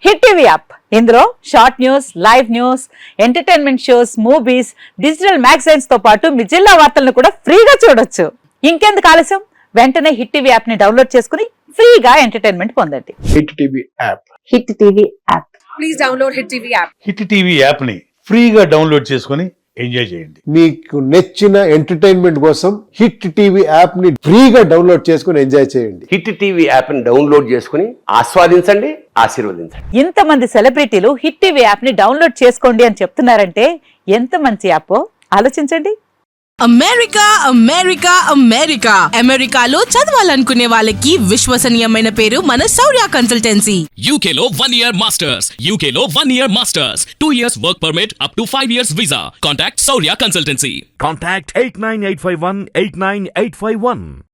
Hit TV app ఇందులో short news, live news, entertainment shows, movies, digital magazines తో పాటు మీ జిల్లా వార్తలను కూడా ఫ్రీగా చూడొచ్చు. ఇంకెందుకు ఆలస్యం, వెంటనే హిట్ టీవీ యాప్ ని డౌన్లోడ్ చేసుకుని ఫ్రీగా ఎంటర్టైన్మెంట్ పొందండి. Hit TV app. Hit TV app. Please download hit TV app. Hit TV app ని ఫ్రీగా డౌన్లోడ్ చేసుకుని ఎంజాయ్ చేయండి. మీకు నచ్చిన ఎంటర్టైన్మెంట్ కోసం హిట్ టీవీ యాప్ ని ఫ్రీగా డౌన్లోడ్ చేసుకుని ఎంజాయ్ చేయండి. హిట్ టీవీ యాప్ ని డౌన్లోడ్ చేసుకుని ఆస్వాదించండి, ఆశీర్వదించండి. ఇంతమంది సెలబ్రిటీలు హిట్ టీవీ యాప్ ని డౌన్లోడ్ చేసుకోండి అని చెప్తున్నారంటే ఎంత మంచి యాప్ ఆలోచించండి. అమెరికా అమెరికా అమెరికా అమెరికాలో చదవాలనుకునే వాళ్ళకి విశ్వసనీయమైన పేరు మన శౌర్య కన్సల్టెన్సీ. UK లో 1 year masters. UK లో 1 year masters. 2 years work permit up to 5 years visa. Contact Saurya Consultancy. Contact 89851 89851.